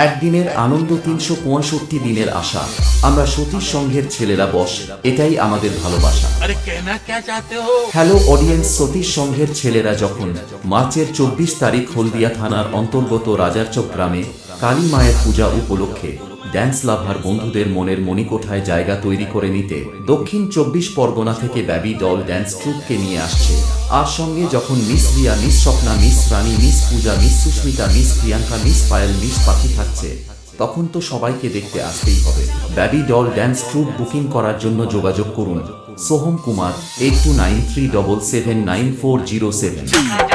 একদিনের আনন্দ 365 দিনের আশা। আমরা সতীশ সংঘের ছেলেরা বস, এটাই আমাদের ভালোবাসা। হ্যালো অডিয়েন্স, সতীশ সংঘের ছেলেরা যখন মার্চের 24 তারিখ হলদিয়া থানার অন্তর্গত রাজারচক গ্রামে কালী মায়ের পূজা উপলক্ষে ড্যান্স লাভার বন্ধুদের মনের মণিকোঠায় জায়গা তৈরি করে নিতে দক্ষিণ 24 পরগনা থেকে বেবি ডল ড্যান্স ট্রুপকে নিয়ে আসছে। আর সঙ্গে যখন miss Riya, miss Swapna, miss Rani, miss Puja, miss Sushmita, miss Priyanka, miss Payel, miss Pakhi থাকছে, তখন তো সবাইকে দেখতে আসতেই হবে। Baby doll dance troupe booking করার জন্য যোগাযোগ করুন সোহম কুমার 8293779407।